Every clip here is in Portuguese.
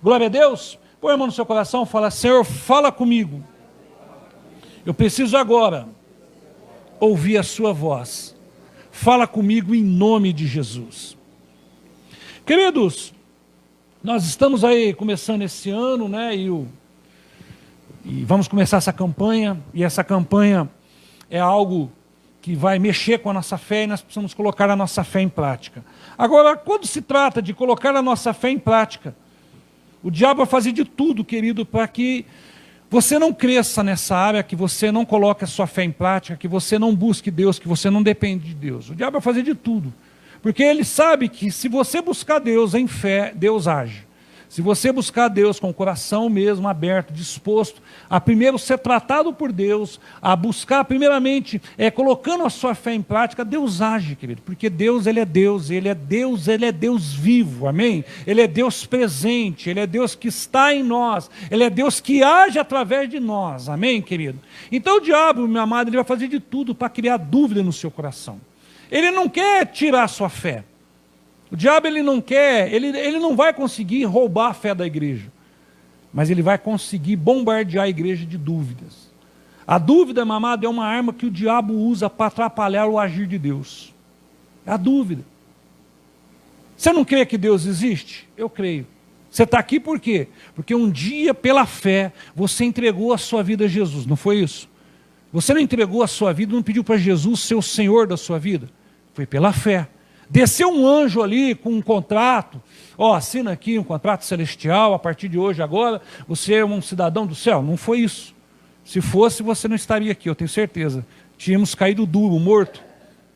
Glória a Deus. Põe a mão no seu coração e fala: Senhor, fala comigo. Eu preciso agora ouvir a sua voz. Fala comigo em nome de Jesus. Queridos, nós estamos aí começando esse ano, né? E vamos começar essa campanha. E essa campanha é algo que vai mexer com a nossa fé e nós precisamos colocar a nossa fé em prática. Agora, quando se trata de colocar a nossa fé em prática, o diabo vai fazer de tudo, querido, para que você não cresça nessa área, que você não coloque a sua fé em prática, que você não busque Deus, que você não depende de Deus. O diabo vai fazer de tudo, porque ele sabe que se você buscar Deus em fé, Deus age. Se você buscar Deus com o coração mesmo aberto, disposto a primeiro ser tratado por Deus, a buscar primeiramente, colocando a sua fé em prática, Deus age, querido, porque Deus, Ele é Deus, Ele é Deus, Ele é Deus vivo, amém? Ele é Deus presente, Ele é Deus que está em nós, Ele é Deus que age através de nós, amém, querido? Então o diabo, meu amado, ele vai fazer de tudo para criar dúvida no seu coração. Ele não quer tirar a sua fé. O diabo ele não quer, ele não vai conseguir roubar a fé da igreja, mas ele vai conseguir bombardear a igreja de dúvidas. A dúvida, meu amado, é uma arma que o diabo usa para atrapalhar o agir de Deus. É a dúvida. Você não crê que Deus existe? Eu creio. Você está aqui por quê? Porque um dia, pela fé, você entregou a sua vida a Jesus, não foi isso? Você não entregou a sua vida, não pediu para Jesus ser o Senhor da sua vida? Foi pela fé. Desceu um anjo ali com um contrato, assina aqui um contrato celestial, a partir de hoje, agora, você é um cidadão do céu. Não foi isso. Se fosse, você não estaria aqui, eu tenho certeza. Tínhamos caído duro, morto.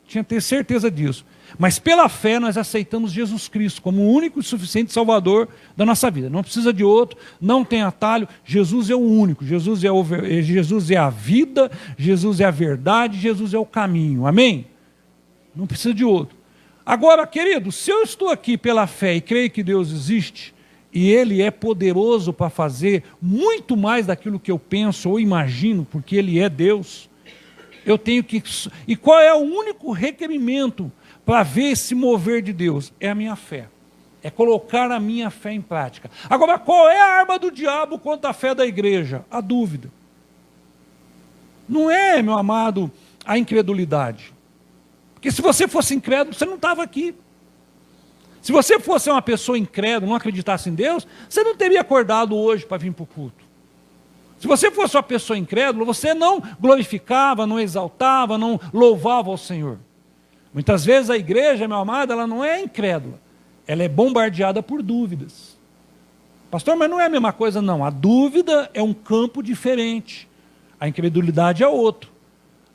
Tinha que ter certeza disso. Mas pela fé nós aceitamos Jesus Cristo como o único e suficiente Salvador da nossa vida. Não precisa de outro, não tem atalho. Jesus é o único. Jesus é a vida, Jesus é a verdade, Jesus é o caminho. Amém? Não precisa de outro. Agora, querido, se eu estou aqui pela fé e creio que Deus existe, e Ele é poderoso para fazer muito mais daquilo que eu penso ou imagino, porque Ele é Deus, eu tenho que... E qual é o único requerimento para ver esse mover de Deus? É a minha fé. É colocar a minha fé em prática. Agora, qual é a arma do diabo contra a fé da igreja? A dúvida. Não é, meu amado, a incredulidade. Porque se você fosse incrédulo, você não estava aqui. Se você fosse uma pessoa incrédula, não acreditasse em Deus, você não teria acordado hoje para vir para o culto. Se você fosse uma pessoa incrédula, você não glorificava, não exaltava, não louvava ao Senhor. Muitas vezes a igreja, meu amado, ela não é incrédula. Ela é bombardeada por dúvidas. Pastor, mas não é a mesma coisa, não. A dúvida é um campo diferente. A incredulidade é outro.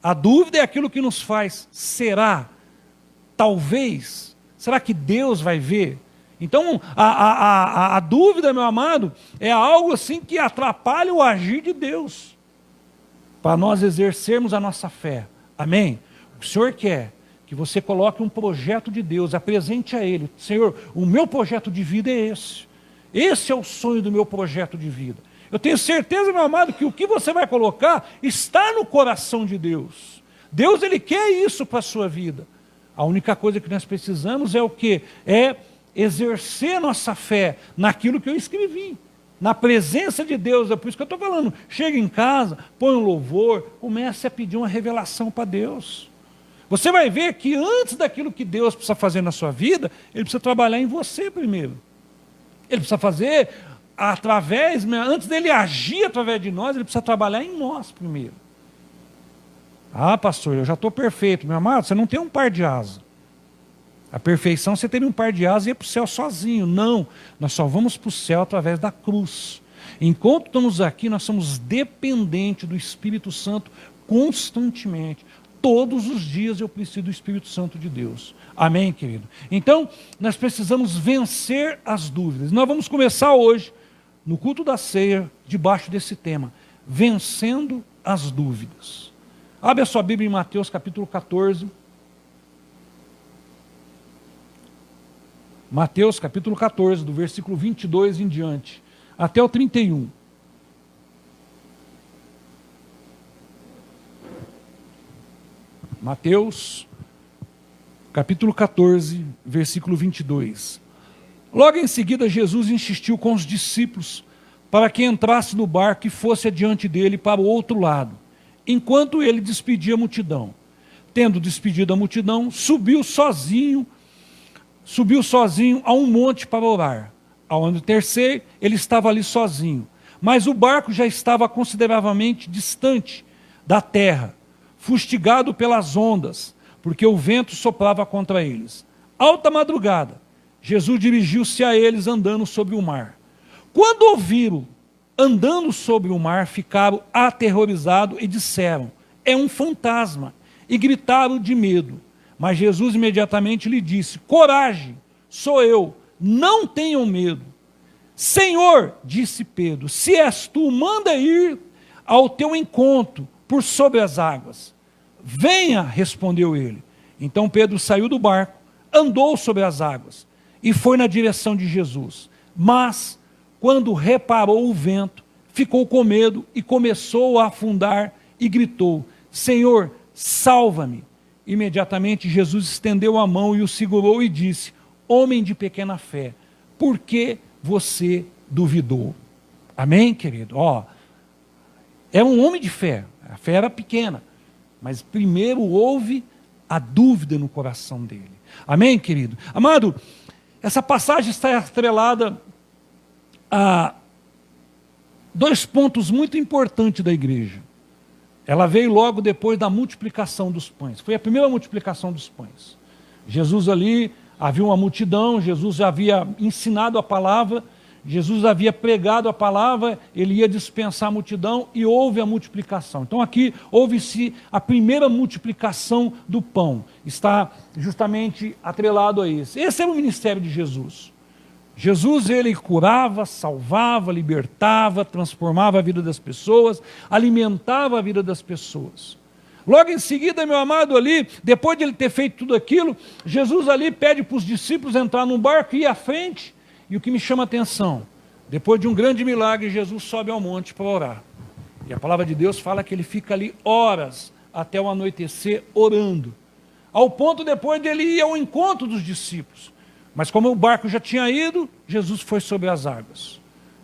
A dúvida é aquilo que nos faz, será? Talvez? Será que Deus vai ver? Então, a dúvida, meu amado, é algo assim que atrapalha o agir de Deus, para nós exercermos a nossa fé. Amém? O Senhor quer que você coloque um projeto de Deus, apresente a Ele. Senhor, o meu projeto de vida é esse. Esse é o sonho do meu projeto de vida. Eu tenho certeza, meu amado, que o que você vai colocar está no coração de Deus. Deus, Ele quer isso para a sua vida. A única coisa que nós precisamos é o quê? É exercer nossa fé naquilo que eu escrevi. Na presença de Deus, é por isso que eu estou falando. Chega em casa, põe um louvor, comece a pedir uma revelação para Deus. Você vai ver que antes daquilo que Deus precisa fazer na sua vida, Ele precisa trabalhar em você primeiro. Ele precisa fazer... antes dele agir através de nós, ele precisa trabalhar em nós primeiro. Ah, pastor, eu já estou perfeito. Meu amado, você não tem um par de asa. A perfeição, você teve um par de asa e ia para o céu sozinho. Não, nós só vamos para o céu através da cruz. Enquanto estamos aqui, nós somos dependentes do Espírito Santo constantemente. Todos os dias eu preciso do Espírito Santo de Deus. Amém, querido? Então, nós precisamos vencer as dúvidas. Nós vamos começar hoje, no culto da ceia, debaixo desse tema, vencendo as dúvidas. Abre a sua Bíblia em Mateus capítulo 14. Mateus capítulo 14, do versículo 22 em diante, até o 31. Mateus capítulo 14, versículo 22. Logo em seguida, Jesus insistiu com os discípulos para que entrasse no barco e fosse adiante dele para o outro lado, enquanto ele despedia a multidão. Tendo despedido a multidão, subiu sozinho a um monte para orar. Ao anoitecer, ele estava ali sozinho, mas o barco já estava consideravelmente distante da terra, fustigado pelas ondas, porque o vento soprava contra eles. Alta madrugada, Jesus dirigiu-se a eles andando sobre o mar. Quando ouviram andando sobre o mar, ficaram aterrorizados e disseram: é um fantasma, e gritaram de medo. Mas Jesus imediatamente lhe disse: coragem, sou eu, não tenham medo. Senhor, disse Pedro, se és tu, manda ir ao teu encontro por sobre as águas. Venha, respondeu ele. Então Pedro saiu do barco, andou sobre as águas e foi na direção de Jesus. Mas, quando reparou o vento, ficou com medo e começou a afundar e gritou: Senhor, salva-me. Imediatamente Jesus estendeu a mão e o segurou e disse: homem de pequena fé, por que você duvidou? Amém, querido? É um homem de fé, a fé era pequena, mas primeiro houve a dúvida no coração dele. Amém, querido? Amado, essa passagem está atrelada a dois pontos muito importantes da igreja. Ela veio logo depois da multiplicação dos pães. Foi a primeira multiplicação dos pães. Jesus ali, havia uma multidão, Jesus havia ensinado a palavra, Jesus havia pregado a palavra, ele ia dispensar a multidão e houve a multiplicação. Então aqui houve-se a primeira multiplicação do pão. Está justamente atrelado a esse. Esse era o ministério de Jesus. Jesus, ele curava, salvava, libertava, transformava a vida das pessoas, alimentava a vida das pessoas. Logo em seguida, meu amado, ali, depois de ele ter feito tudo aquilo, Jesus ali pede para os discípulos entrar num barco e ir à frente. E o que me chama a atenção, depois de um grande milagre, Jesus sobe ao monte para orar. E a palavra de Deus fala que ele fica ali horas até o anoitecer orando. Ao ponto depois dele ir ao encontro dos discípulos. Mas como o barco já tinha ido, Jesus foi sobre as águas.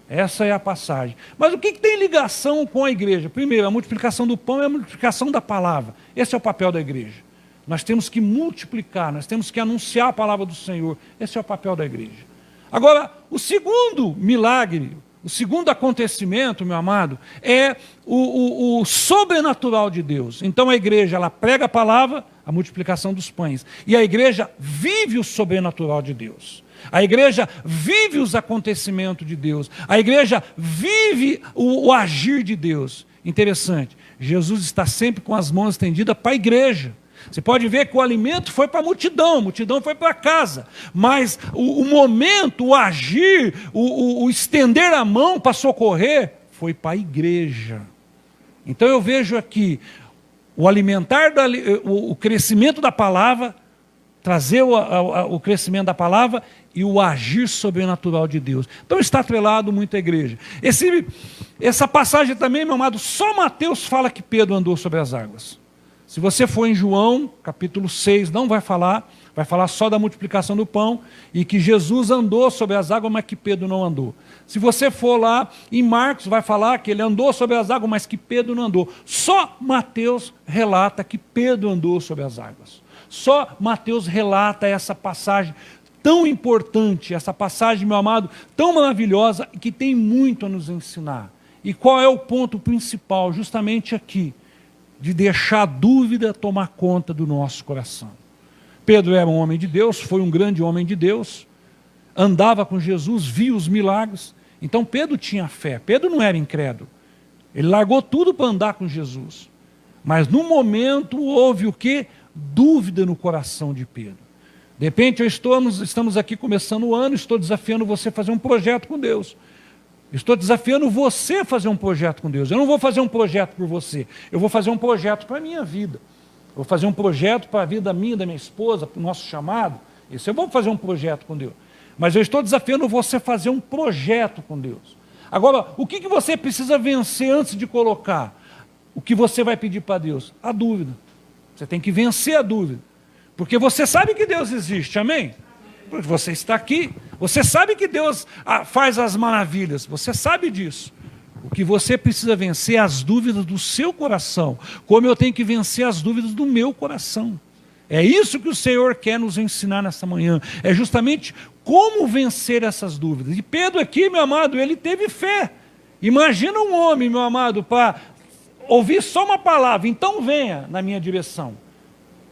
Essa é a passagem. Mas o que tem ligação com a igreja? Primeiro, a multiplicação do pão é a multiplicação da palavra. Esse é o papel da igreja. Nós temos que multiplicar, nós temos que anunciar a palavra do Senhor. Esse é o papel da igreja. Agora, o segundo milagre, o segundo acontecimento, meu amado, é o sobrenatural de Deus. Então a igreja, ela prega a palavra, a multiplicação dos pães. E a igreja vive o sobrenatural de Deus. A igreja vive os acontecimentos de Deus. A igreja vive o agir de Deus. Interessante, Jesus está sempre com as mãos estendidas para a igreja. Você pode ver que o alimento foi para a multidão foi para casa. Mas o momento, o agir, o estender a mão para socorrer, foi para a igreja. Então eu vejo aqui o alimentar, o crescimento da palavra, trazer o crescimento da palavra e o agir sobrenatural de Deus. Então está atrelado muito à igreja. Essa passagem também, meu amado, só Mateus fala que Pedro andou sobre as águas. Se você for em João, capítulo 6, não vai falar só da multiplicação do pão, e que Jesus andou sobre as águas, mas que Pedro não andou. Se você for lá em Marcos, vai falar que ele andou sobre as águas, mas que Pedro não andou. Só Mateus relata que Pedro andou sobre as águas. Só Mateus relata essa passagem tão importante, essa passagem, meu amado, tão maravilhosa, e que tem muito a nos ensinar. E qual é o ponto principal? Justamente aqui, de deixar a dúvida tomar conta do nosso coração. Pedro era um homem de Deus, foi um grande homem de Deus, andava com Jesus, via os milagres. Então Pedro tinha fé, Pedro não era incrédulo. Ele largou tudo para andar com Jesus. Mas no momento houve o quê? Dúvida no coração de Pedro. De repente estamos aqui começando o ano, estou desafiando você a fazer um projeto com Deus. Estou desafiando você a fazer um projeto com Deus. Eu não vou fazer um projeto por você, eu vou fazer um projeto para a minha vida. Eu vou fazer um projeto para a vida minha, da minha esposa, para o nosso chamado. Isso eu vou fazer um projeto com Deus. Mas eu estou desafiando você a fazer um projeto com Deus. Agora, o que você precisa vencer antes de colocar? O que você vai pedir para Deus? A dúvida. Você tem que vencer a dúvida. Porque você sabe que Deus existe, amém? Porque você está aqui, você sabe que Deus faz as maravilhas, você sabe disso. O que você precisa vencer é as dúvidas do seu coração, como eu tenho que vencer as dúvidas do meu coração. É isso que o Senhor quer nos ensinar nessa manhã, é justamente como vencer essas dúvidas. E Pedro aqui, meu amado, ele teve fé. Imagina um homem, meu amado, para ouvir só uma palavra, então venha na minha direção.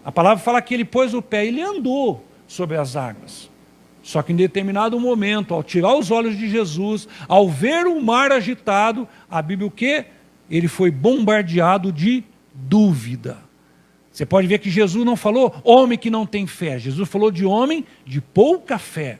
A palavra fala que ele pôs o pé, ele andou sobre as águas. Só que em determinado momento, ao tirar os olhos de Jesus, ao ver o mar agitado, a Bíblia o quê? Ele foi bombardeado de dúvida. Você pode ver que Jesus não falou homem que não tem fé. Jesus falou de homem de pouca fé.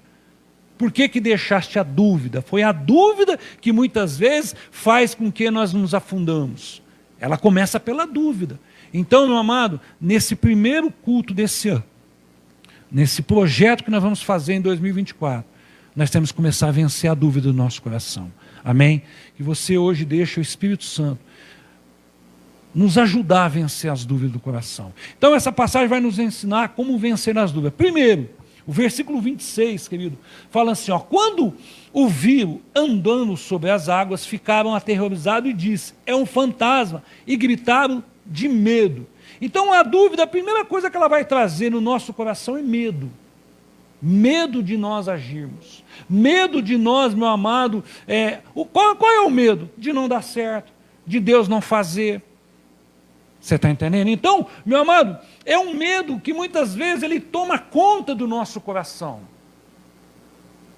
Por que deixaste a dúvida? Foi a dúvida que muitas vezes faz com que nós nos afundamos. Ela começa pela dúvida. Então, meu amado, nesse primeiro culto desse ano, nesse projeto que nós vamos fazer em 2024, nós temos que começar a vencer a dúvida do nosso coração. Amém? Que você hoje deixe o Espírito Santo nos ajudar a vencer as dúvidas do coração. Então essa passagem vai nos ensinar como vencer as dúvidas. Primeiro, o versículo 26, querido, fala assim, ó, quando o viram andando sobre as águas, ficaram aterrorizados e disse, é um fantasma, e gritaram de medo. Então a dúvida, a primeira coisa que ela vai trazer no nosso coração é medo. Medo de nós agirmos. Medo de nós, meu amado, qual é o medo? De não dar certo, de Deus não fazer. Você está entendendo? Então, meu amado, é um medo que muitas vezes ele toma conta do nosso coração.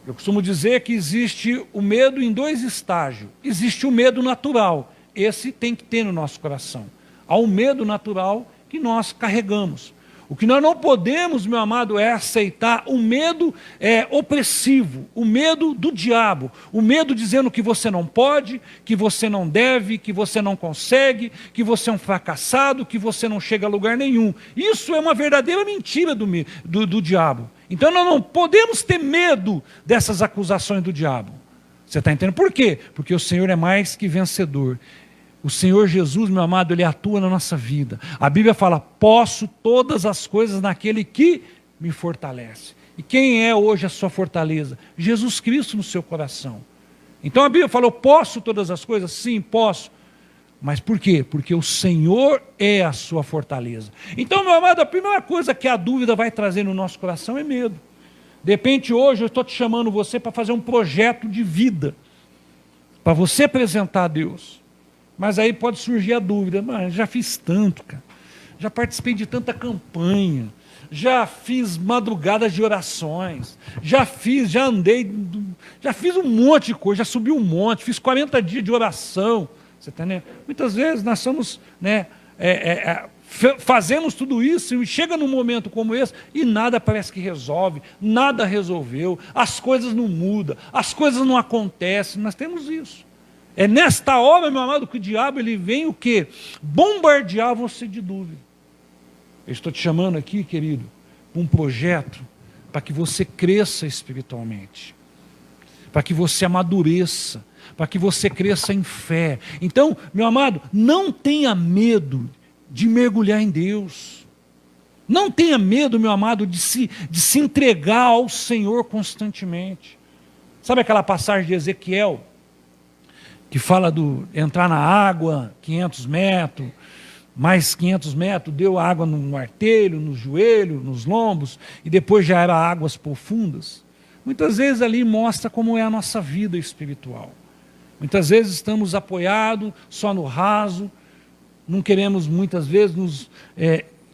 Eu costumo dizer que existe o medo em dois estágios. Existe o medo natural. Esse tem que ter no nosso coração. Há um medo natural que nós carregamos. O que nós não podemos, meu amado, é aceitar o medo opressivo, o medo do diabo, o medo dizendo que você não pode, que você não deve, que você não consegue, que você é um fracassado, que você não chega a lugar nenhum. Isso é uma verdadeira mentira do diabo. Então nós não podemos ter medo dessas acusações do diabo. Você está entendendo? Por quê? Porque o Senhor é mais que vencedor. O Senhor Jesus, meu amado, Ele atua na nossa vida. A Bíblia fala, posso todas as coisas naquele que me fortalece. E quem é hoje a sua fortaleza? Jesus Cristo no seu coração. Então a Bíblia fala, eu posso todas as coisas? Sim, posso. Mas por quê? Porque o Senhor é a sua fortaleza. Então, meu amado, a primeira coisa que a dúvida vai trazer no nosso coração é medo. De repente hoje eu estou te chamando você para fazer um projeto de vida. Para você apresentar a Deus. Mas aí pode surgir a dúvida, mas já fiz tanto, cara. Já participei de tanta campanha, já fiz madrugadas de orações, já andei, já fiz um monte de coisa, já subi um monte, fiz 40 dias de oração. Você tá entendendo? Muitas vezes nós somos, fazemos tudo isso e chega num momento como esse e nada parece que resolve, nada resolveu, as coisas não mudam, as coisas não acontecem, nós temos isso. É nesta hora, meu amado, que o diabo ele vem o quê? Bombardear você de dúvida. Eu estou te chamando aqui, querido, para um projeto para que você cresça espiritualmente, para que você amadureça, para que você cresça em fé. Então, meu amado, não tenha medo de mergulhar em Deus. Não tenha medo, meu amado, de se entregar ao Senhor constantemente. Sabe aquela passagem de Ezequiel? Que fala do entrar na água, 500 metros, mais 500 metros, deu água no artelho, no joelho, nos lombos, e depois já era águas profundas. Muitas vezes ali mostra como é a nossa vida espiritual. Muitas vezes estamos apoiados só no raso, não queremos muitas vezes nos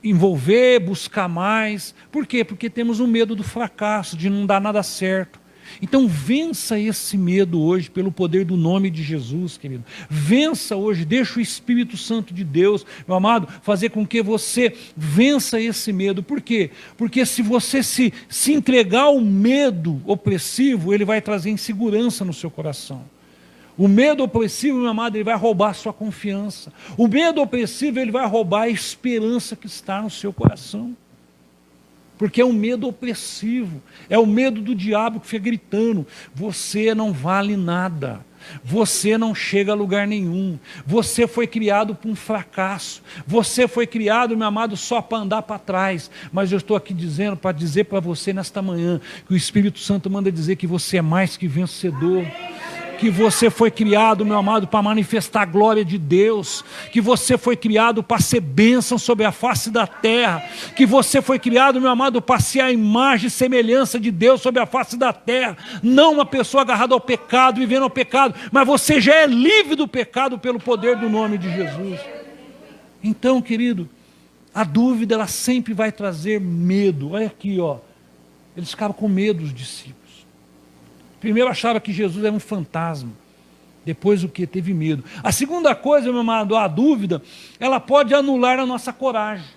envolver, buscar mais. Por quê? Porque temos um medo do fracasso, de não dar nada certo. Então vença esse medo hoje pelo poder do nome de Jesus, querido. Vença hoje, deixa o Espírito Santo de Deus, meu amado, fazer com que você vença esse medo. Por quê? Porque se você se entregar ao medo opressivo, ele vai trazer insegurança no seu coração. O medo opressivo, meu amado, ele vai roubar a sua confiança. O medo opressivo, ele vai roubar a esperança que está no seu coração. Porque é um medo opressivo, é o medo do diabo que fica gritando, você não vale nada, Você não chega a lugar nenhum. Você foi criado para um fracasso. Você foi criado, meu amado, só para andar para trás. Mas eu estou aqui dizendo, para dizer para você nesta manhã, que o Espírito Santo manda dizer que você é mais que vencedor. Que você foi criado, meu amado, para manifestar a glória de Deus, que você foi criado para ser bênção sobre a face da terra, que você foi criado, meu amado, para ser a imagem e semelhança de Deus sobre a face da terra, não uma pessoa agarrada ao pecado, vivendo ao pecado, mas você já é livre do pecado pelo poder do nome de Jesus. Então, querido, a dúvida ela sempre vai trazer medo. Olha aqui, ó, eles ficaram com medo, os discípulos. Primeiro achava que Jesus era um fantasma. Depois o que? Teve medo. A segunda coisa, meu amado, a dúvida, ela pode anular a nossa coragem.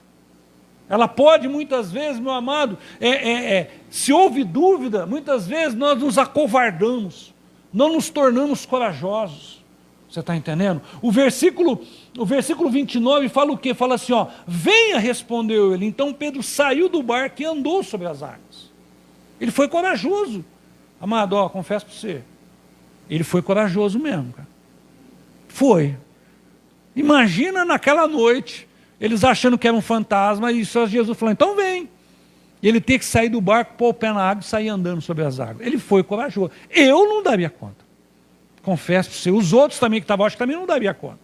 Ela pode, muitas vezes, meu amado, se houve dúvida, muitas vezes nós nos acovardamos, não nos tornamos corajosos. Você está entendendo? O versículo 29 fala o quê? Fala assim, ó, venha, respondeu ele. Então Pedro saiu do barco e andou sobre as águas. Ele foi corajoso. Amado, ó, confesso para você, ele foi corajoso mesmo, cara. Foi. Imagina naquela noite, eles achando que era um fantasma, e só Jesus falou, então vem. E ele ter que sair do barco, pôr o pé na água e sair andando sobre as águas. Ele foi corajoso. Eu não daria conta. Confesso para você, os outros também que estavam, acho que também não daria conta.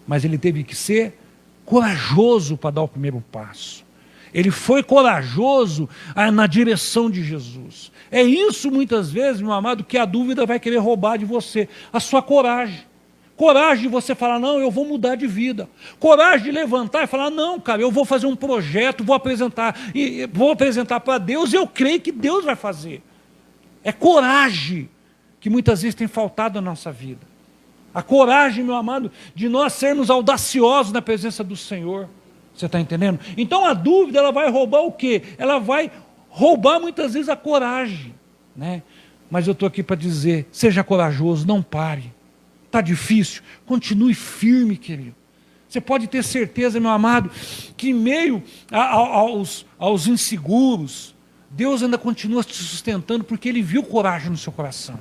Mas ele teve que ser corajoso para dar o primeiro passo. Ele foi corajoso na direção de Jesus. É isso muitas vezes, meu amado, que a dúvida vai querer roubar de você. A sua coragem. Coragem de você falar, não, eu vou mudar de vida. Coragem de levantar e falar, não, cara, eu vou fazer um projeto, vou apresentar para Deus e eu creio que Deus vai fazer. É coragem que muitas vezes tem faltado na nossa vida. A coragem, meu amado, de nós sermos audaciosos na presença do Senhor. Você está entendendo? Então a dúvida, ela vai roubar o quê? Ela vai roubar muitas vezes a coragem, né? Mas eu estou aqui para dizer, seja corajoso, não pare. Está difícil? Continue firme, querido. Você pode ter certeza, meu amado, que em meio aos inseguros, Deus ainda continua te sustentando, porque Ele viu coragem no seu coração.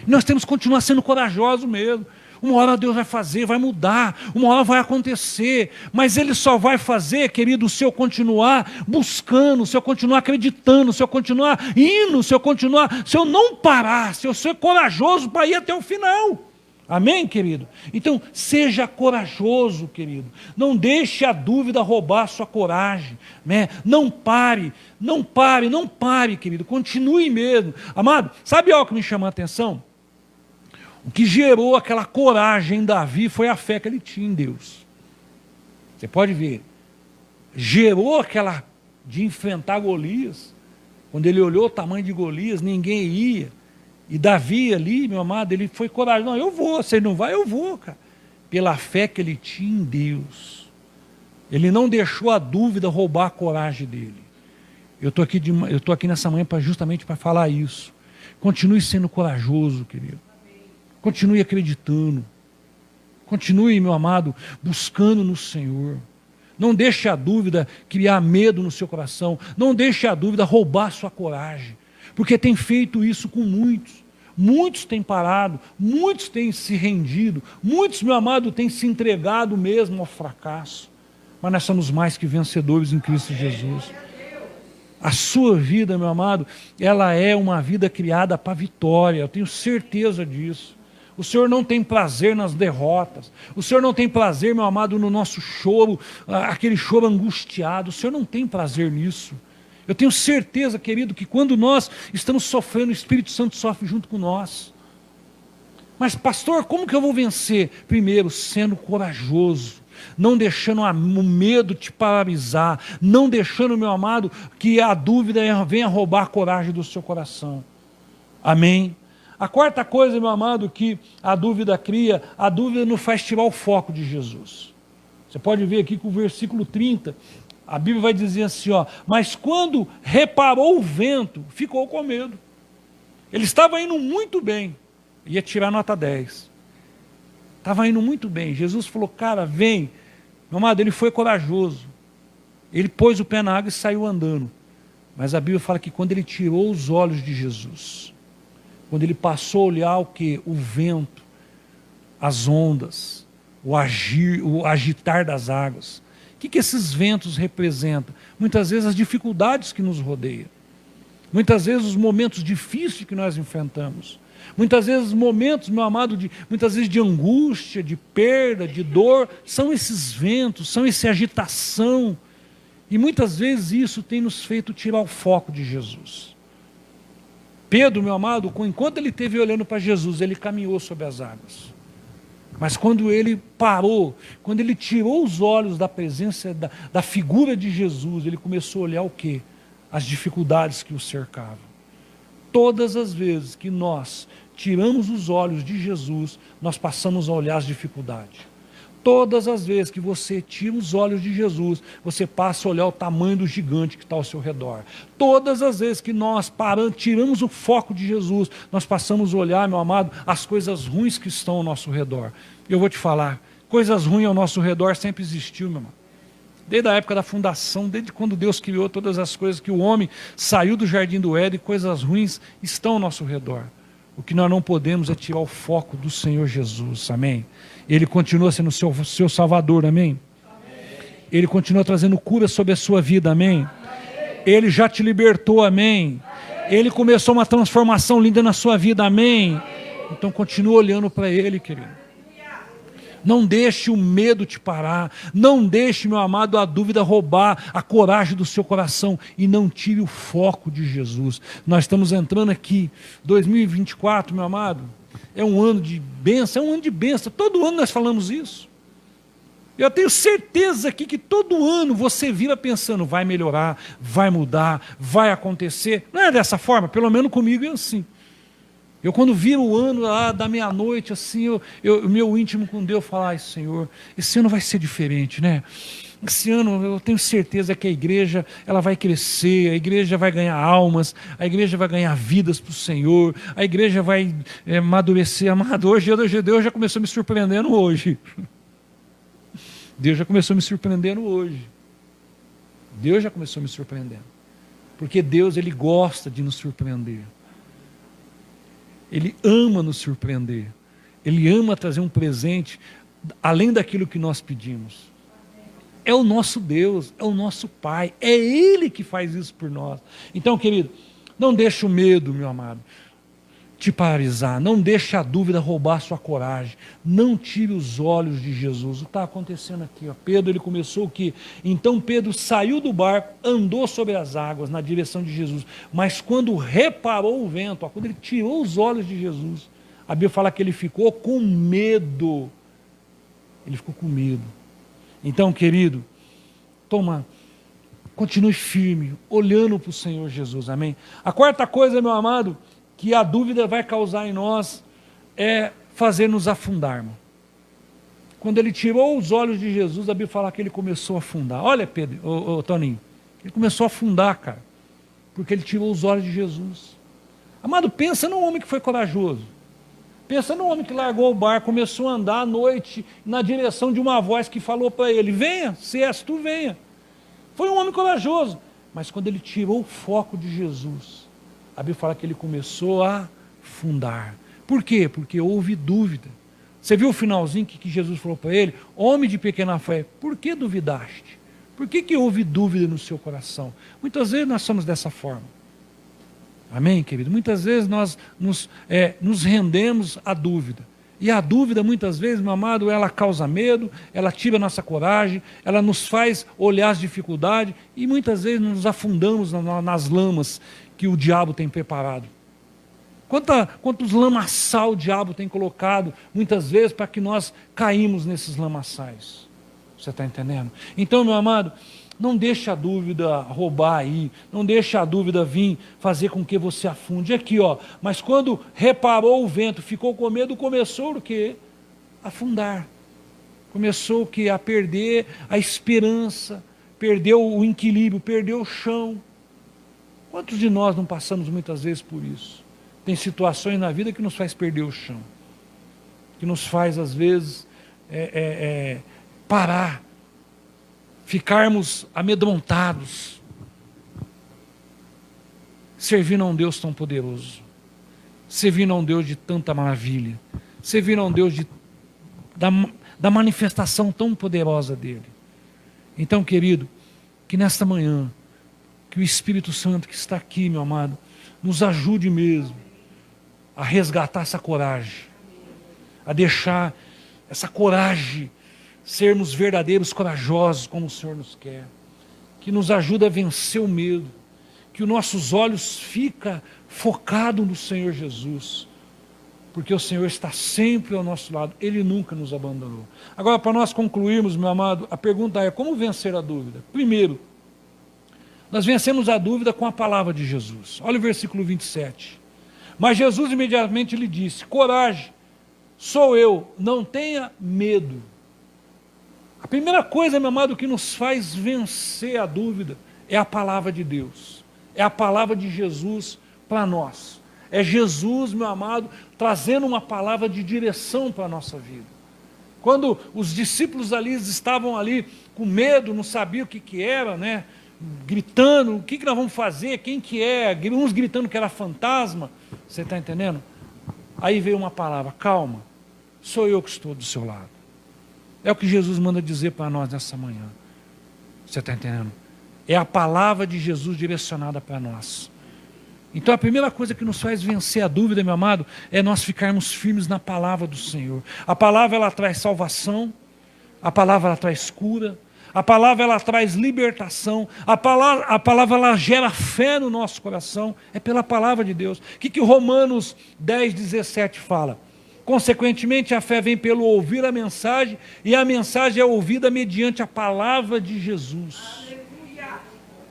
E nós temos que continuar sendo corajosos mesmo. Uma hora Deus vai fazer, vai mudar, uma hora vai acontecer, mas Ele só vai fazer, querido, se eu continuar buscando, se eu continuar acreditando, se eu continuar indo, se eu não parar, se eu ser corajoso para ir até o final. Amém, querido? Então, seja corajoso, querido. Não deixe a dúvida roubar a sua coragem, né? Não pare, querido. Continue mesmo. Amado, sabe algo que me chamou a atenção? O que gerou aquela coragem em Davi foi a fé que ele tinha em Deus. Você pode ver. Gerou aquela de enfrentar Golias. Quando ele olhou o tamanho de Golias, ninguém ia. E Davi ali, meu amado, ele foi corajoso. Não, eu vou. Você não vai, eu vou, cara. Pela fé que ele tinha em Deus. Ele não deixou a dúvida roubar a coragem dele. Eu estou aqui nessa manhã justamente para falar isso. Continue sendo corajoso, querido. Continue acreditando. Continue, meu amado, buscando no Senhor. Não deixe a dúvida criar medo no seu coração. Não deixe a dúvida roubar a sua coragem. Porque tem feito isso com muitos. Muitos têm parado, muitos têm se rendido, muitos, meu amado, têm se entregado mesmo ao fracasso. Mas nós somos mais que vencedores em Cristo Jesus. A sua vida, meu amado, ela é uma vida criada para a vitória. Eu tenho certeza disso. O Senhor não tem prazer nas derrotas. O Senhor não tem prazer, meu amado, no nosso choro, aquele choro angustiado. O Senhor não tem prazer nisso. Eu tenho certeza, querido, que quando nós estamos sofrendo, o Espírito Santo sofre junto com nós. Mas, pastor, como que eu vou vencer? Primeiro, sendo corajoso. Não deixando o medo te paralisar. Não deixando, meu amado, que a dúvida venha roubar a coragem do seu coração. Amém? A quarta coisa, meu amado, que a dúvida cria, a dúvida nos faz tirar o foco de Jesus. Você pode ver aqui que o versículo 30, a Bíblia vai dizer assim, ó, mas quando reparou o vento, ficou com medo. Ele estava indo muito bem, ia tirar nota 10. Estava indo muito bem. Jesus falou, cara, vem. Meu amado, ele foi corajoso. Ele pôs o pé na água e saiu andando. Mas a Bíblia fala que quando ele tirou os olhos de Jesus, Quando ele passou a olhar o quê? O vento, as ondas, o agitar das águas. O que esses ventos representam? Muitas vezes as dificuldades que nos rodeiam. Muitas vezes os momentos difíceis que nós enfrentamos. Muitas vezes momentos, meu amado, muitas vezes de angústia, de perda, de dor, são esses ventos, são essa agitação. E muitas vezes isso tem nos feito tirar o foco de Jesus. Pedro, meu amado, enquanto ele esteve olhando para Jesus, ele caminhou sobre as águas. Mas quando ele parou, quando ele tirou os olhos da presença, da figura de Jesus, ele começou a olhar o quê? As dificuldades que o cercavam. Todas as vezes que nós tiramos os olhos de Jesus, nós passamos a olhar as dificuldades. Todas as vezes que você tira os olhos de Jesus, você passa a olhar o tamanho do gigante que está ao seu redor. Todas as vezes que nós tiramos o foco de Jesus, nós passamos a olhar, meu amado, as coisas ruins que estão ao nosso redor. Eu vou te falar, coisas ruins ao nosso redor sempre existiu, meu amado. Desde a época da fundação, desde quando Deus criou todas as coisas, que o homem saiu do jardim do Éden, coisas ruins estão ao nosso redor. O que nós não podemos é tirar o foco do Senhor Jesus, amém? Ele continua sendo o seu Salvador, amém? Ele continua trazendo cura sobre a sua vida, amém? Ele já te libertou, amém? Ele começou uma transformação linda na sua vida, amém? Então continua olhando para Ele, querido. Não deixe o medo te parar, não deixe, meu amado, a dúvida roubar a coragem do seu coração e não tire o foco de Jesus. Nós estamos entrando aqui, 2024, meu amado, é um ano de bênção, todo ano nós falamos isso. Eu tenho certeza aqui que todo ano você vira pensando, vai melhorar, vai mudar, vai acontecer. Não é dessa forma, pelo menos comigo é assim. Eu quando viro o ano lá da meia-noite, assim, meu íntimo com Deus, falo, ai Senhor, esse ano vai ser diferente, né? Esse ano eu tenho certeza que a igreja ela vai crescer, a igreja vai ganhar almas, a igreja vai ganhar vidas para o Senhor, a igreja vai amadurecer. Amado, hoje Deus já começou me surpreendendo hoje. Deus já começou me surpreendendo hoje. Deus já começou me surpreendendo. Porque Deus, Ele gosta de nos surpreender. Ele ama nos surpreender. Ele ama trazer um presente além daquilo que nós pedimos. É o nosso Deus, é o nosso Pai, é Ele que faz isso por nós. Então, querido, não deixe o medo, meu amado, te paralisar, não deixe a dúvida roubar a sua coragem, não tire os olhos de Jesus. O que está acontecendo aqui? Ó? Pedro, ele começou o quê? Então Pedro saiu do barco, andou sobre as águas na direção de Jesus, mas quando reparou o vento, ó, quando ele tirou os olhos de Jesus, a Bíblia fala que ele ficou com medo. Ele ficou com medo. Então, querido, continue firme, olhando para o Senhor Jesus, amém? A quarta coisa, meu amado, que a dúvida vai causar em nós é fazer-nos afundarmos. Quando ele tirou os olhos de Jesus, a Bíblia fala que ele começou a afundar. Olha, Pedro, Toninho, ele começou a afundar, cara, porque ele tirou os olhos de Jesus. Amado, pensa num homem que foi corajoso. Pensa num homem que largou o barco, começou a andar à noite na direção de uma voz que falou para ele, venha, se és tu, venha. Foi um homem corajoso, mas quando ele tirou o foco de Jesus, a Bíblia fala que ele começou a afundar. Por quê? Porque houve dúvida. Você viu o finalzinho que Jesus falou para ele? Homem de pequena fé, por que duvidaste? Por que houve dúvida no seu coração? Muitas vezes nós somos dessa forma. Amém, querido? Muitas vezes nós nos rendemos à dúvida. E a dúvida, muitas vezes, meu amado, ela causa medo, ela tira a nossa coragem, ela nos faz olhar as dificuldades e muitas vezes nos afundamos nas lamas que o diabo tem preparado. Quantos lamaçal o diabo tem colocado, muitas vezes, para que nós caímos nesses lamaçais. Você está entendendo? Então, meu amado, não deixe a dúvida roubar aí, não deixe a dúvida vir fazer com que você afunde. Aqui, ó, mas quando reparou o vento, ficou com medo, começou o quê? A afundar. Começou o quê? A perder a esperança, perdeu o equilíbrio, perdeu o chão. Quantos de nós não passamos muitas vezes por isso? Tem situações na vida que nos faz perder o chão, que nos faz às vezes parar, ficarmos amedrontados, servindo a um Deus tão poderoso, servindo a um Deus de tanta maravilha, servindo a um Deus da manifestação tão poderosa dele. Então, querido, que nesta manhã, que o Espírito Santo que está aqui, meu amado, nos ajude mesmo a resgatar essa coragem, a deixar essa coragem, sermos verdadeiros corajosos como o Senhor nos quer, que nos ajude a vencer o medo, que os nossos olhos fiquem focados no Senhor Jesus, porque o Senhor está sempre ao nosso lado, Ele nunca nos abandonou. Agora, para nós concluirmos, meu amado, a pergunta é: como vencer a dúvida? Primeiro, nós vencemos a dúvida com a palavra de Jesus. Olha o versículo 27. Mas Jesus imediatamente lhe disse: coragem, sou eu, não tenha medo. A primeira coisa, meu amado, que nos faz vencer a dúvida é a palavra de Deus, é a palavra de Jesus para nós. É Jesus, meu amado, trazendo uma palavra de direção para a nossa vida. Quando os discípulos ali estavam ali com medo, não sabiam o que era, né? Gritando, o que nós vamos fazer, quem que é, uns gritando que era fantasma, você está entendendo? Aí veio uma palavra: calma, sou eu que estou do seu lado. É o que Jesus manda dizer para nós nessa manhã. Você está entendendo? É a palavra de Jesus direcionada para nós. Então a primeira coisa que nos faz vencer a dúvida, meu amado, é nós ficarmos firmes na palavra do Senhor. A palavra, ela traz salvação, a palavra, ela traz cura, a palavra, ela traz libertação, a palavra ela gera fé no nosso coração, é pela palavra de Deus. O que Romanos 10:17 fala? Consequentemente, a fé vem pelo ouvir a mensagem, e a mensagem é ouvida mediante a palavra de Jesus.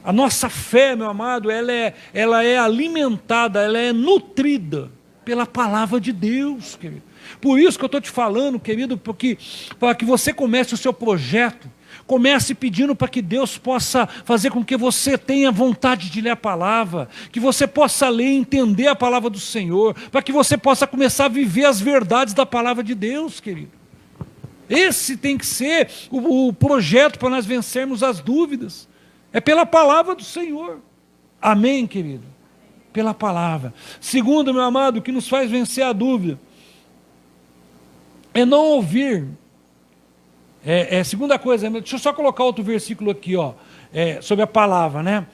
A nossa fé, meu amado, ela é alimentada, ela é nutrida pela palavra de Deus, querido. Por isso que eu estou te falando, querido, porque para que você comece o seu projeto, comece pedindo para que Deus possa fazer com que você tenha vontade de ler a palavra, que você possa ler e entender a palavra do Senhor, para que você possa começar a viver as verdades da palavra de Deus, querido. Esse tem que ser o projeto para nós vencermos as dúvidas. É pela palavra do Senhor. Amém, querido? Pela palavra. Segundo, meu amado, o que nos faz vencer a dúvida é não ouvir. Segunda coisa, deixa eu só colocar outro versículo aqui, ó, sobre a palavra, né?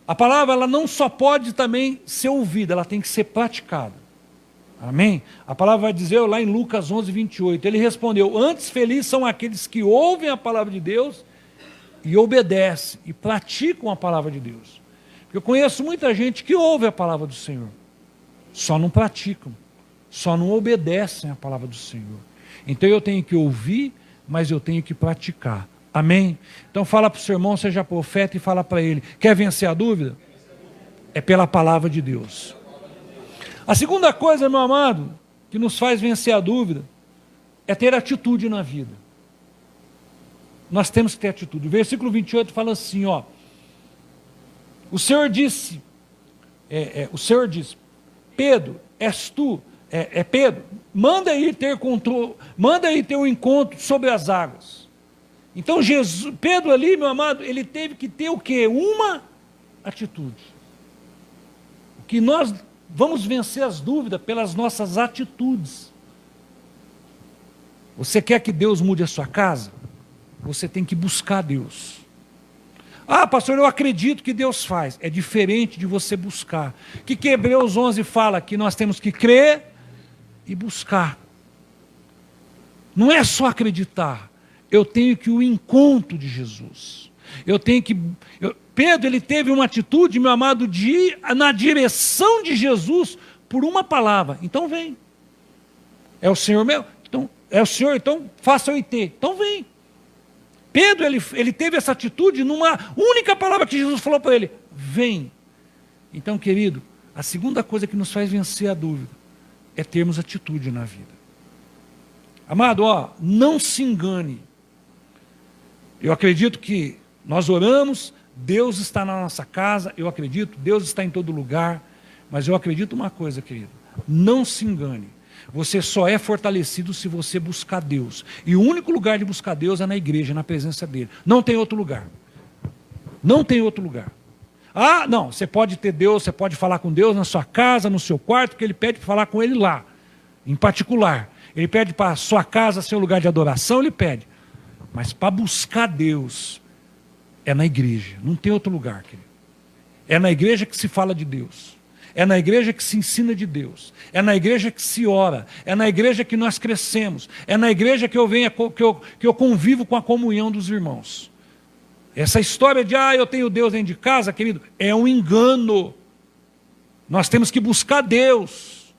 A palavra, ela não só pode também ser ouvida, ela tem que ser praticada. Amém? A palavra vai dizer lá em Lucas 11:28, ele respondeu: antes felizes são aqueles que ouvem a palavra de Deus e obedecem e praticam a palavra de Deus. Eu conheço muita gente que ouve a palavra do Senhor, só não praticam, só não obedecem a palavra do Senhor. Então eu tenho que ouvir, mas eu tenho que praticar. Amém? Então fala para o seu irmão, seja profeta, e fala para ele: quer vencer a dúvida? É pela palavra de Deus. A segunda coisa, meu amado, que nos faz vencer a dúvida, é ter atitude na vida. Nós temos que ter atitude. O versículo 28 fala assim, ó: o Senhor disse, Pedro, és tu, Pedro, manda ir ter controle, manda ir ter um encontro sobre as águas. Então Pedro ali, meu amado, ele teve que ter o quê? Uma atitude. Que nós vamos vencer as dúvidas pelas nossas atitudes. Você quer que Deus mude a sua casa? Você tem que buscar Deus. Ah, pastor, eu acredito que Deus faz. É diferente de você buscar. O que Hebreus 11 fala? Que nós temos que crer e buscar. Não é só acreditar. Eu tenho que ir ao encontro de Jesus. Pedro, ele teve uma atitude, meu amado, de ir na direção de Jesus por uma palavra. Então vem. É o Senhor meu? Então, é o Senhor, então faça eu ir ter. Então vem. Pedro, ele teve essa atitude numa única palavra que Jesus falou para ele: vem. Então, querido, a segunda coisa que nos faz vencer a dúvida é termos atitude na vida. Amado, ó, não se engane. Eu acredito que nós oramos, Deus está na nossa casa, eu acredito, Deus está em todo lugar, mas eu acredito uma coisa, querido: não se engane. Você só é fortalecido se você buscar Deus. E o único lugar de buscar Deus é na igreja, na presença dele. Não tem outro lugar. Não tem outro lugar. Ah, não, você pode ter Deus, você pode falar com Deus na sua casa, no seu quarto, porque Ele pede para falar com Ele lá, em particular. Ele pede para a sua casa ser um lugar de adoração, Ele pede. Mas para buscar Deus, é na igreja, não tem outro lugar, querido. É na igreja que se fala de Deus. É na igreja que se ensina de Deus. É na igreja que se ora. É na igreja que nós crescemos. É na igreja que eu convivo com a comunhão dos irmãos. Essa história de, eu tenho Deus dentro de casa, querido, é um engano. Nós temos que buscar Deus.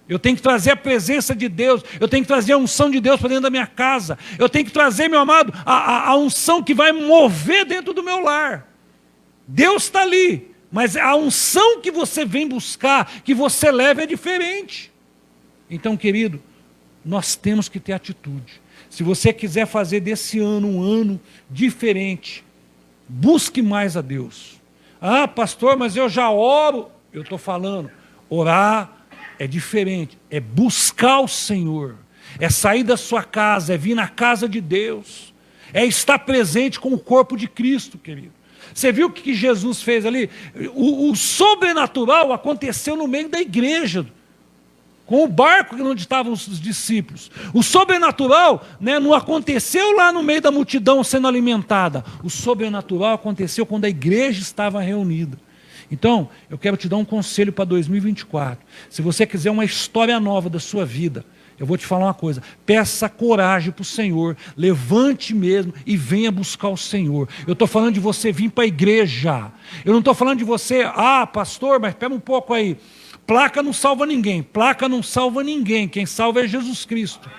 Eu tenho que trazer a presença de Deus. Eu tenho que trazer a unção de Deus para dentro da minha casa. Eu tenho que trazer, meu amado, a unção que vai mover dentro do meu lar. Deus está ali. Mas a unção que você vem buscar, que você leva, é diferente. Então, querido, nós temos que ter atitude. Se você quiser fazer desse ano um ano diferente, busque mais a Deus. Ah, pastor, mas eu já oro. Eu estou falando, orar é diferente. É buscar o Senhor. É sair da sua casa, é vir na casa de Deus. É estar presente com o corpo de Cristo, querido. Você viu o que Jesus fez ali? O sobrenatural aconteceu no meio da igreja, com o barco onde estavam os discípulos. O sobrenatural, né, não aconteceu lá no meio da multidão sendo alimentada. O sobrenatural aconteceu quando a igreja estava reunida. Então, eu quero te dar um conselho para 2024. Se você quiser uma história nova da sua vida, eu vou te falar uma coisa, peça coragem para o Senhor, levante mesmo e venha buscar o Senhor. Eu estou falando de você vir para a igreja, eu não estou falando de você, pastor, mas espera um pouco aí, placa não salva ninguém, quem salva é Jesus Cristo.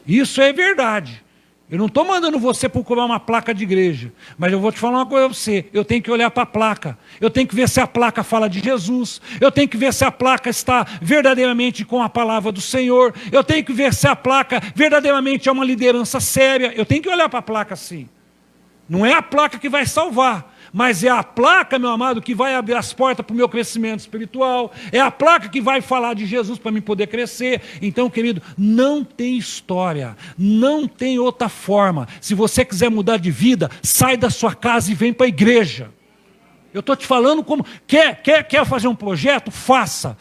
Isso é verdade. Eu não estou mandando você procurar uma placa de igreja, mas eu vou te falar uma coisa para você, eu tenho que olhar para a placa, eu tenho que ver se a placa fala de Jesus, eu tenho que ver se a placa está verdadeiramente com a palavra do Senhor, eu tenho que ver se a placa verdadeiramente é uma liderança séria, eu tenho que olhar para a placa assim. Não é a placa que vai salvar, mas é a placa, meu amado, que vai abrir as portas para o meu crescimento espiritual, é a placa que vai falar de Jesus para mim poder crescer. Então, querido, não tem história, não tem outra forma. Se você quiser mudar de vida, sai da sua casa e vem para a igreja. Eu estou te falando como, quer fazer um projeto? Faça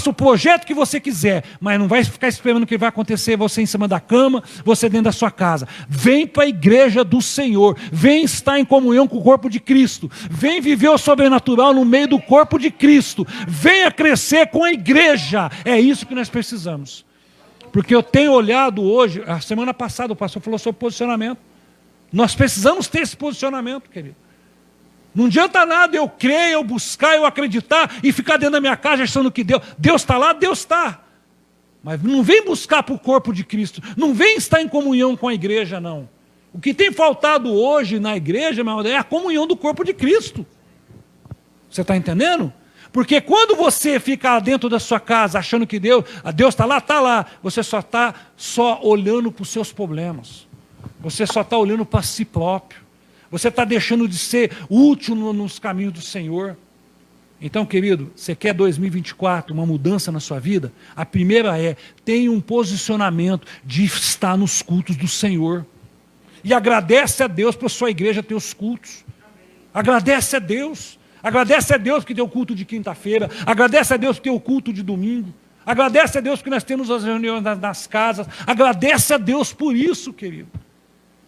o projeto que você quiser, mas não vai ficar esperando o que vai acontecer, você em cima da cama, você dentro da sua casa. Vem para a igreja do Senhor, vem estar em comunhão com o corpo de Cristo, vem viver o sobrenatural no meio do corpo de Cristo, venha crescer com a igreja, é isso que nós precisamos. Porque eu tenho olhado hoje, a semana passada o pastor falou sobre posicionamento, nós precisamos ter esse posicionamento, querido. Não adianta nada eu crer, eu buscar, eu acreditar e ficar dentro da minha casa achando que Deus está lá, Deus está. Mas não vem buscar para o corpo de Cristo, não vem estar em comunhão com a igreja, não. O que tem faltado hoje na igreja, meu irmão, é a comunhão do corpo de Cristo. Você está entendendo? Porque quando você fica dentro da sua casa achando que Deus está lá, você só está olhando para os seus problemas. Você só está olhando para si próprio. Você está deixando de ser útil nos caminhos do Senhor. Então, querido, você quer 2024, uma mudança na sua vida? A primeira tenha um posicionamento de estar nos cultos do Senhor. E agradece a Deus por sua igreja ter os cultos. Agradece a Deus. Agradece a Deus que tem o culto de quinta-feira. Agradece a Deus que tem o culto de domingo. Agradece a Deus que nós temos as reuniões nas casas. Agradece a Deus por isso, querido.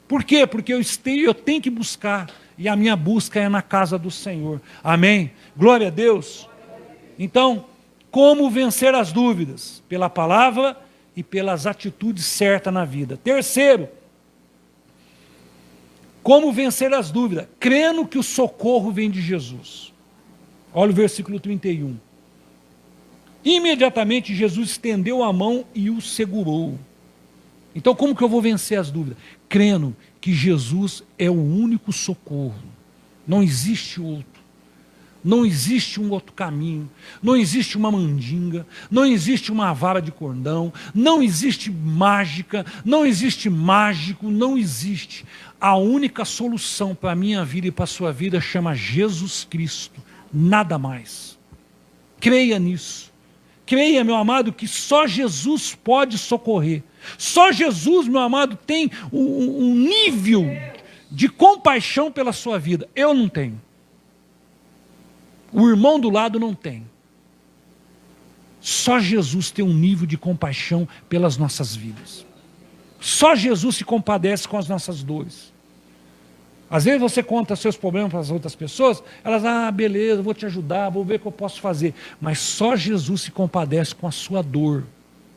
Por quê? Porque eu tenho que buscar, e a minha busca é na casa do Senhor. Amém? Glória a Deus. Então, como vencer as dúvidas? Pela palavra e pelas atitudes certas na vida. Terceiro, como vencer as dúvidas? Crendo que o socorro vem de Jesus. Olha o versículo 31. Imediatamente Jesus estendeu a mão e o segurou. Então, como que eu vou vencer as dúvidas? Crendo que Jesus é o único socorro. Não existe outro. Não existe um outro caminho. Não existe uma mandinga. Não existe uma vara de cordão. Não existe mágica. Não existe mágico. Não existe. A única solução para a minha vida e para a sua vida chama Jesus Cristo. Nada mais. Creia nisso. Creia, meu amado, que só Jesus pode socorrer. Só Jesus, meu amado, tem um nível de compaixão pela sua vida. Eu não tenho. O irmão do lado não tem. Só Jesus tem um nível de compaixão pelas nossas vidas. Só Jesus se compadece com as nossas dores. Às vezes você conta seus problemas para as outras pessoas, elas, beleza, vou te ajudar, vou ver o que eu posso fazer. Mas só Jesus se compadece com a sua dor.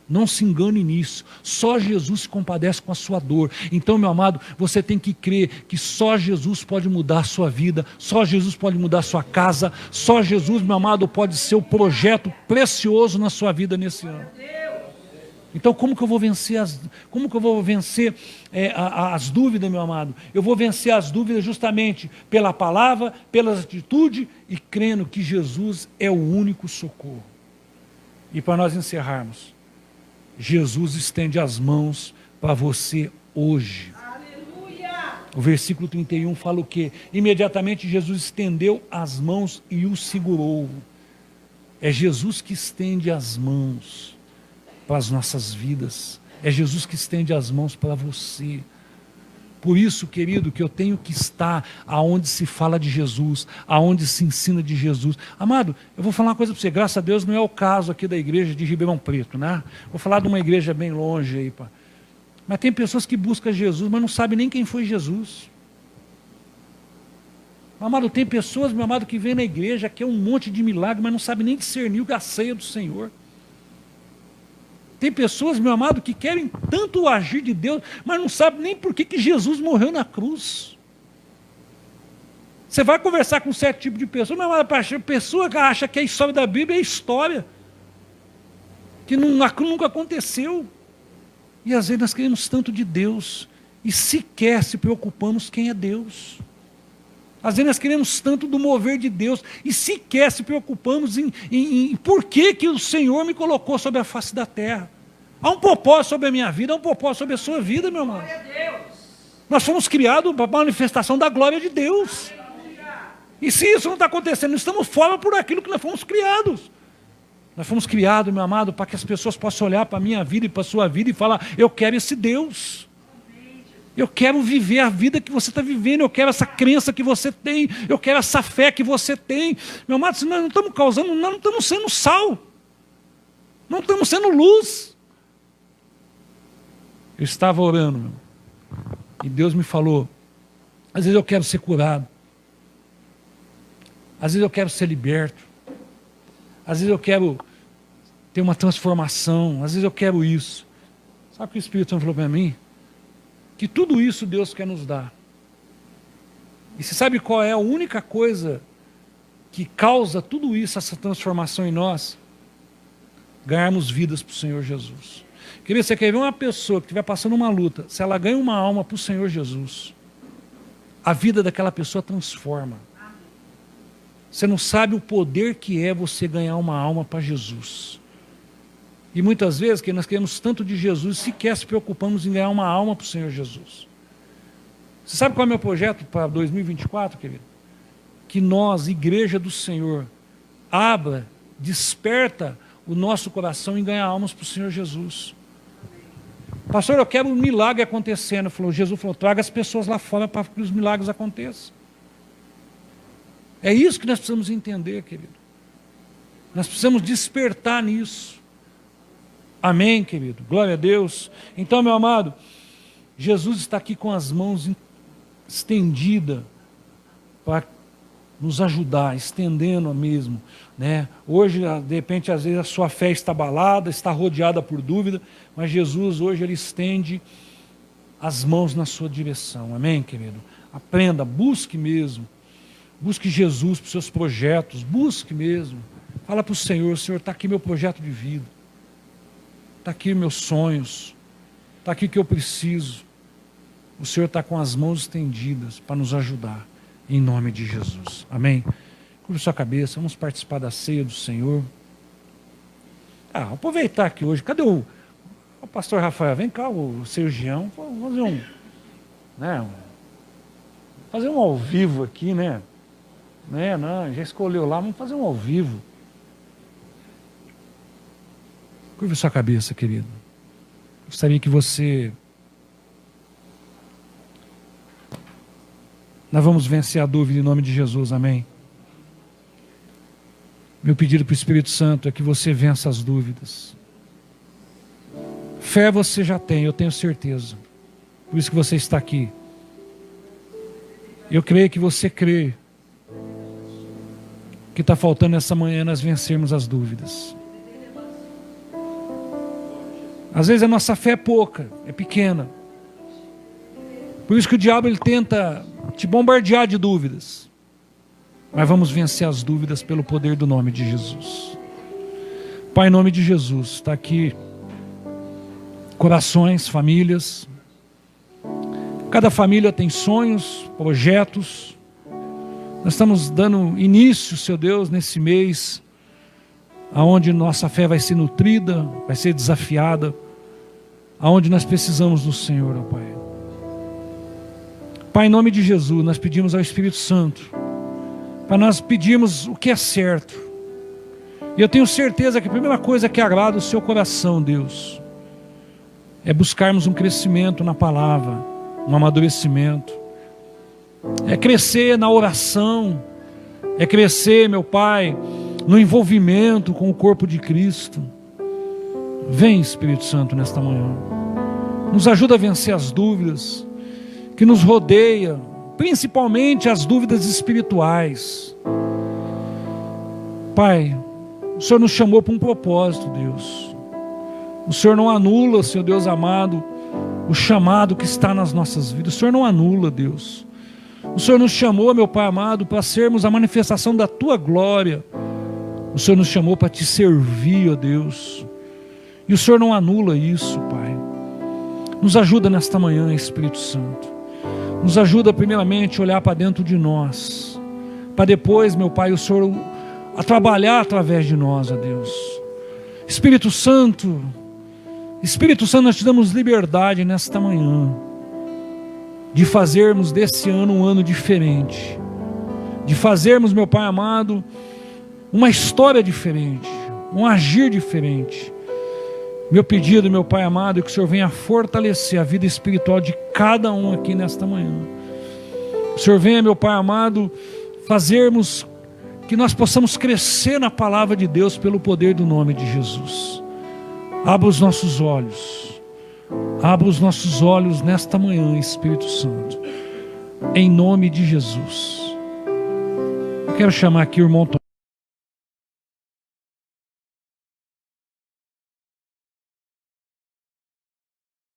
Não se engane nisso. Só Jesus se compadece com a sua dor. Então, meu amado, você tem que crer que só Jesus pode mudar a sua vida, só Jesus pode mudar a sua casa, só Jesus, meu amado, pode ser o projeto precioso na sua vida nesse ano. Então, como que eu vou vencer as dúvidas, meu amado? Eu vou vencer as dúvidas justamente pela palavra, pela atitude e crendo que Jesus é o único socorro. E para nós encerrarmos, Jesus estende as mãos para você hoje. Aleluia! O versículo 31 fala o quê? Imediatamente Jesus estendeu as mãos e o segurou. É Jesus que estende as mãos para as nossas vidas. É Jesus que estende as mãos para você. Por isso, querido, que eu tenho que estar aonde se fala de Jesus, aonde se ensina de Jesus. Amado, eu vou falar uma coisa para você, graças a Deus não é o caso aqui da igreja de Ribeirão Preto, né? Vou falar de uma igreja bem longe aí, pá. Mas tem pessoas que buscam Jesus, mas não sabem nem quem foi Jesus. Amado, tem pessoas, meu amado, que vêm na igreja, que é um monte de milagre, mas não sabem nem discernir a ceia do Senhor. Tem pessoas, meu amado, que querem tanto o agir de Deus, mas não sabem nem por que Jesus morreu na cruz. Você vai conversar com um certo tipo de pessoa, meu amado, a pessoa que acha que a história da Bíblia é história, que nunca aconteceu. E às vezes nós queremos tanto de Deus, e sequer se preocupamos quem é Deus. Às vezes nós queremos tanto do mover de Deus, e sequer se preocupamos em por que o Senhor me colocou sobre a face da terra. Há um propósito sobre a minha vida, há um propósito sobre a sua vida, meu irmão. Nós fomos criados para a manifestação da glória de Deus. E se isso não está acontecendo, nós estamos fora por aquilo que nós fomos criados. Nós fomos criados, meu amado, para que as pessoas possam olhar para a minha vida e para a sua vida e falar, eu quero esse Deus. Eu quero viver a vida que você está vivendo, eu quero essa crença que você tem, eu quero essa fé que você tem. Meu amado, nós não estamos causando, nós não estamos sendo sal, não estamos sendo luz. Eu estava orando, meu, e Deus me falou, às vezes eu quero ser curado, às vezes eu quero ser liberto, às vezes eu quero ter uma transformação, às vezes eu quero isso. Sabe o que o Espírito Santo falou para mim? Que tudo isso Deus quer nos dar. E você sabe qual é a única coisa que causa tudo isso, essa transformação em nós? Ganharmos vidas para o Senhor Jesus. Querido, você quer ver uma pessoa que estiver passando uma luta, se ela ganha uma alma para o Senhor Jesus, a vida daquela pessoa transforma. Você não sabe o poder que é você ganhar uma alma para Jesus. E muitas vezes, que nós queremos tanto de Jesus, sequer se preocupamos em ganhar uma alma para o Senhor Jesus. Você sabe qual é o meu projeto para 2024, querido? Que nós, Igreja do Senhor, abra, desperta o nosso coração em ganhar almas para o Senhor Jesus. Pastor, eu quero um milagre acontecendo. Jesus falou, traga as pessoas lá fora para que os milagres aconteçam. É isso que nós precisamos entender, querido. Nós precisamos despertar nisso. Amém, querido? Glória a Deus. Então, meu amado, Jesus está aqui com as mãos estendidas para nos ajudar, estendendo mesmo, né? Hoje, de repente, às vezes a sua fé está abalada, está rodeada por dúvida, mas Jesus hoje ele estende as mãos na sua direção. Amém, querido? Aprenda, busque mesmo. Busque Jesus para os seus projetos, busque mesmo. Fala para o Senhor, Senhor, está aqui meu projeto de vida. Está aqui meus sonhos. Está aqui o que eu preciso. O Senhor está com as mãos estendidas para nos ajudar. Em nome de Jesus. Amém? Curva sua cabeça, vamos participar da ceia do Senhor. Aproveitar aqui hoje. Cadê o pastor Rafael? Vem cá, o Sergião. Vamos fazer um ao vivo aqui, né? Não, já escolheu lá, vamos fazer um ao vivo. Curva sua cabeça, querido. Gostaria que você... Nós vamos vencer a dúvida em nome de Jesus, amém? Meu pedido para o Espírito Santo é que você vença as dúvidas. Fé você já tem, eu tenho certeza. Por isso que você está aqui. Eu creio que você crê que está faltando essa manhã nós vencermos as dúvidas. Às vezes a nossa fé é pouca, é pequena. Por isso que o diabo ele tenta te bombardear de dúvidas. Mas vamos vencer as dúvidas pelo poder do nome de Jesus. Pai, em nome de Jesus, está aqui corações, famílias. Cada família tem sonhos, projetos. Nós estamos dando início, Seu Deus, nesse mês, aonde nossa fé vai ser nutrida, vai ser desafiada, aonde nós precisamos do Senhor, ó Pai. Pai, em nome de Jesus, nós pedimos ao Espírito Santo, para nós pedirmos o que é certo. E eu tenho certeza que a primeira coisa que agrada o seu coração, Deus, é buscarmos um crescimento na palavra, um amadurecimento. É crescer na oração, é crescer, meu Pai, no envolvimento com o corpo de Cristo. Vem, Espírito Santo, nesta manhã. Nos ajuda a vencer as dúvidas que nos rodeia, principalmente as dúvidas espirituais. Pai, o Senhor nos chamou para um propósito, Deus. O Senhor não anula, Senhor Deus amado, o chamado que está nas nossas vidas. O Senhor não anula, Deus. O Senhor nos chamou, meu Pai amado, para sermos a manifestação da Tua glória. O Senhor nos chamou para Te servir, ó Deus. E o Senhor não anula isso, Pai. Nos ajuda nesta manhã, Espírito Santo. Nos ajuda primeiramente a olhar para dentro de nós, para depois, meu Pai, o Senhor a trabalhar através de nós, ó Deus. Espírito Santo, nós te damos liberdade nesta manhã, de fazermos desse ano um ano diferente, de fazermos, meu Pai amado, uma história diferente, um agir diferente. Meu pedido, meu Pai amado, é que o Senhor venha fortalecer a vida espiritual de cada um aqui nesta manhã. O Senhor venha, meu Pai amado, fazermos que nós possamos crescer na palavra de Deus pelo poder do nome de Jesus. Abra os nossos olhos. Abra os nossos olhos nesta manhã, Espírito Santo. Em nome de Jesus. Eu quero chamar aqui o irmão Tom.